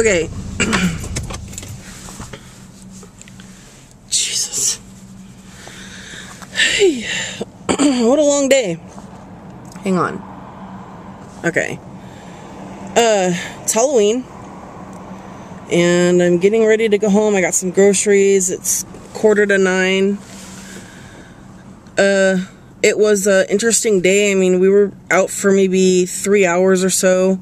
Okay. Jesus. Hey. What a long day. Hang on. Okay. It's Halloween. And I'm getting ready to go home. I got some groceries. It's 8:45. It was an interesting day. I mean, we were out for maybe 3 hours or so.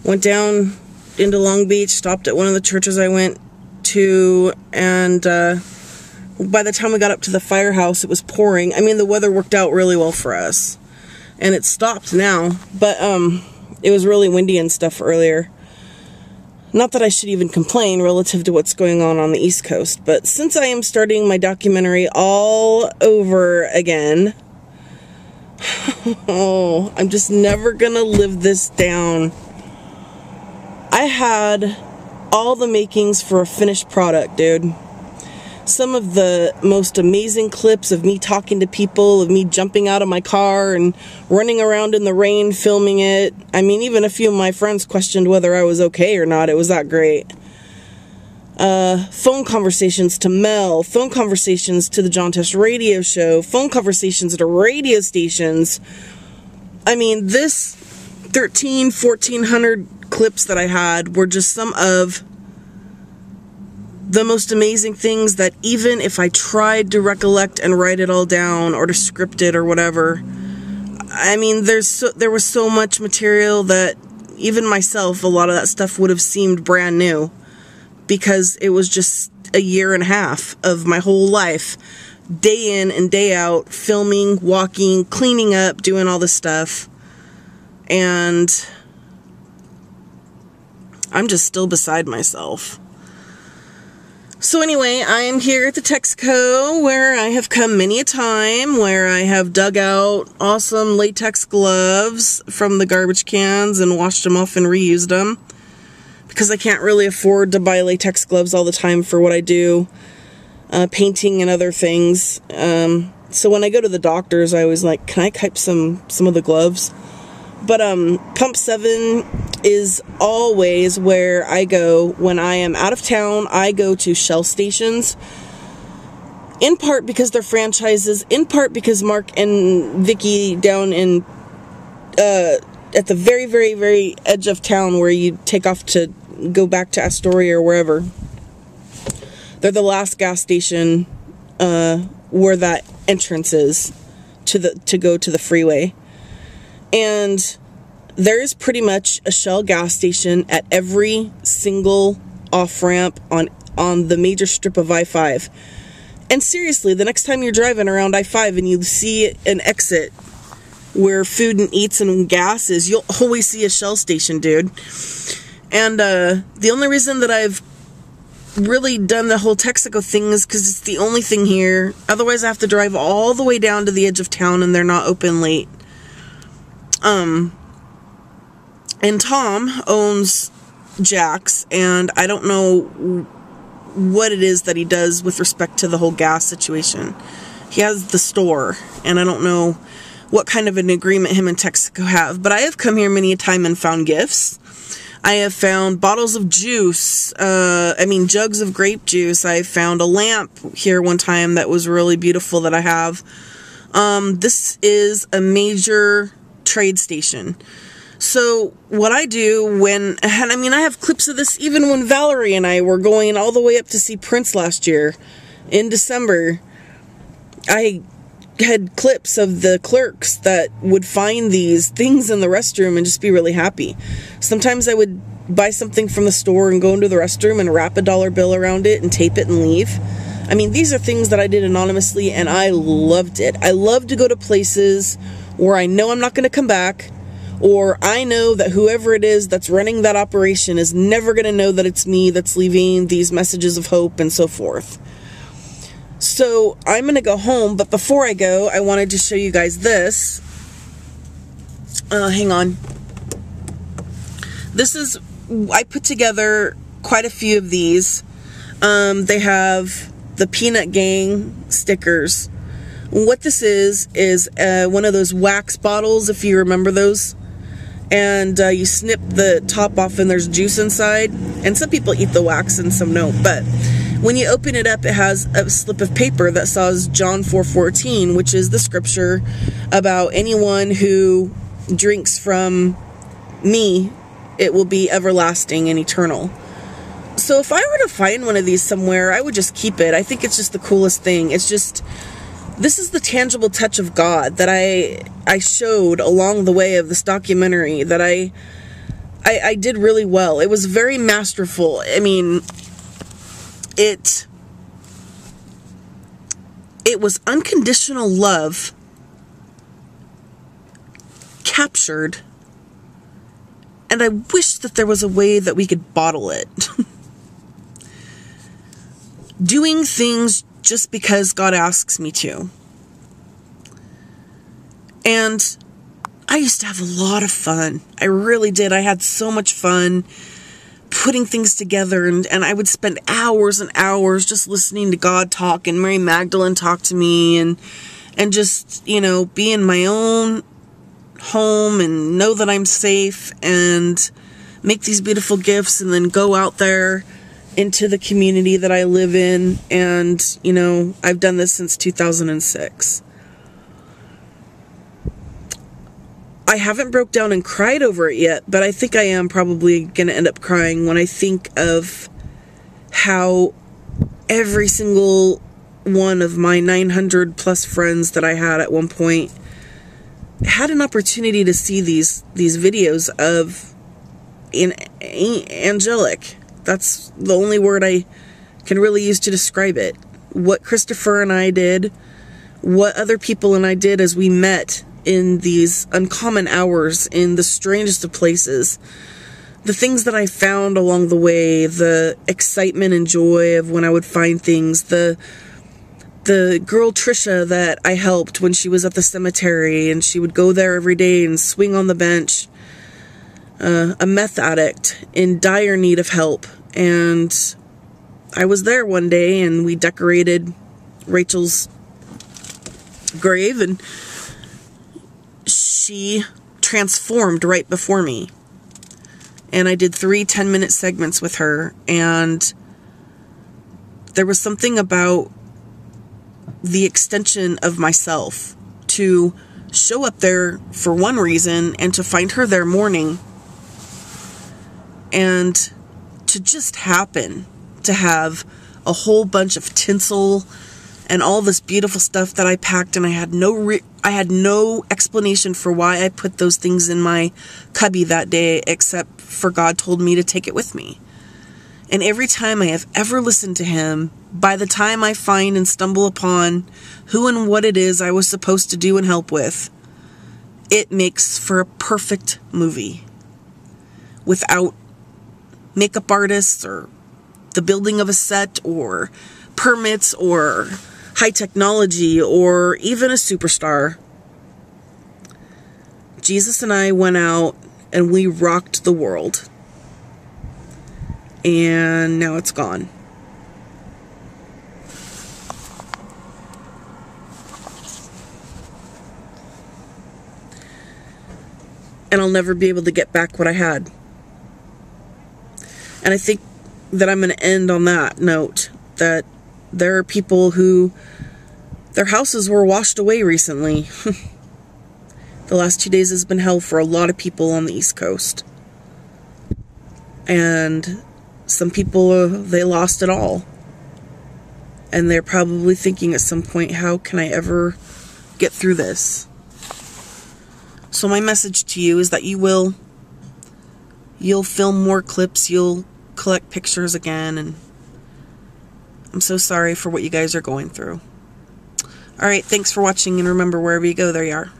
Went down into Long Beach, stopped at one of the churches I went to, and by the time we got up to the firehouse, it was pouring. I mean, the weather worked out really well for us. And it's stopped now, but it was really windy and stuff earlier. Not that I should even complain relative to what's going on the East Coast, but since I am starting my documentary all over again, oh, I'm just never gonna live this down. I had all the makings for a finished product, dude. Some of the most amazing clips of me talking to people, of me jumping out of my car and running around in the rain filming it. I mean, even a few of my friends questioned whether I was okay or not. It was that great. Phone conversations to Mel, phone conversations to the John Tesh radio show, phone conversations to radio stations. I mean, this 1,400 clips that I had were just some of the most amazing things that even if I tried to recollect and write it all down or to script it or whatever, I mean, there was so much material that even myself, a lot of that stuff would have seemed brand new because it was just a year and a half of my whole life, day in and day out, filming, walking, cleaning up, doing all this stuff. And I'm just still beside myself. So anyway, I am here at the Texaco, where I have come many a time, where I have dug out awesome latex gloves from the garbage cans and washed them off and reused them, because I can't really afford to buy latex gloves all the time for what I do, painting and other things. So when I go to the doctors, I always like, can I keep some of the gloves? But Pump 7 is always where I go when I am out of town. I go to Shell stations, in part because they're franchises, in part because Mark and Vicky down in at the very, very, very edge of town where you take off to go back to Astoria or wherever, they're the last gas station where that entrance is to go to the freeway. And there is pretty much a Shell gas station at every single off-ramp on the major strip of I-5. And seriously, the next time you're driving around I-5 and you see an exit where food and eats and gas is, you'll always see a Shell station, dude. And the only reason that I've really done the whole Texaco thing is because it's the only thing here. Otherwise, I have to drive all the way down to the edge of town and they're not open late. And Tom owns Jack's, and I don't know what it is that he does with respect to the whole gas situation. He has the store, and I don't know what kind of an agreement him and Texaco have, but I have come here many a time and found gifts. I have found bottles of juice, jugs of grape juice. I found a lamp here one time that was really beautiful that I have. This is a major trade station. So what I do I have clips of this even when Valerie and I were going all the way up to see Prince last year in December. I had clips of the clerks that would find these things in the restroom and just be really happy. Sometimes I would buy something from the store and go into the restroom and wrap a dollar bill around it and tape it and leave. I mean, these are things that I did anonymously and I loved it. I love to go to places where I know I'm not going to come back, or I know that whoever it is that's running that operation is never going to know that it's me that's leaving these messages of hope and so forth. So I'm going to go home, but before I go, I wanted to show you guys this. Hang on. I put together quite a few of these. They have the Peanut Gang stickers. What this is one of those wax bottles, if you remember those. and you snip the top off and there's juice inside. And some people eat the wax and some don't. But when you open it up, it has a slip of paper that says John 4:14, which is the scripture about anyone who drinks from me, it will be everlasting and eternal. So if I were to find one of these somewhere, I would just keep it. I think it's just the coolest thing. It's just, this is the tangible touch of God that I showed along the way of this documentary that I did really well. It was very masterful. I mean, it was unconditional love captured, and I wish that there was a way that we could bottle it. Doing things just because God asks me to. And I used to have a lot of fun. I really did. I had so much fun putting things together, and I would spend hours and hours just listening to God talk and Mary Magdalene talk to me, and just, you know, be in my own home and know that I'm safe and make these beautiful gifts, and then go out there into the community that I live in. And, you know, I've done this since 2006. I haven't broke down and cried over it yet, but I think I am probably going to end up crying when I think of how every single one of my 900 plus friends that I had at one point had an opportunity to see these videos of angelic. That's the only word I can really use to describe it. What Christopher and I did, what other people and I did as we met in these uncommon hours in the strangest of places. The things that I found along the way, the excitement and joy of when I would find things, the girl Trisha that I helped when she was at the cemetery, and she would go there every day and swing on the bench, a meth addict in dire need of help. And I was there one day, and we decorated Rachel's grave, and she transformed right before me. And I did 3 10-minute segments with her, and there was something about the extension of myself to show up there for one reason, and to find her there mourning, and to just happen to have a whole bunch of tinsel and all this beautiful stuff that I packed, and I had no explanation for why I put those things in my cubby that day, except for God told me to take it with me. And every time I have ever listened to him, by the time I find and stumble upon who and what it is I was supposed to do and help with, it makes for a perfect movie. Without makeup artists, or the building of a set, or permits, or high technology, or even a superstar. Jesus and I went out and we rocked the world. And now it's gone. And I'll never be able to get back what I had. And I think that I'm going to end on that note, that there are people who their houses were washed away recently. The last 2 days has been hell for a lot of people on the East Coast. And some people, they lost it all. And they're probably thinking at some point, how can I ever get through this? So my message to you is that you'll film more clips, you'll collect pictures again, and I'm so sorry for what you guys are going through. Alright, thanks for watching, and remember, wherever you go, there you are.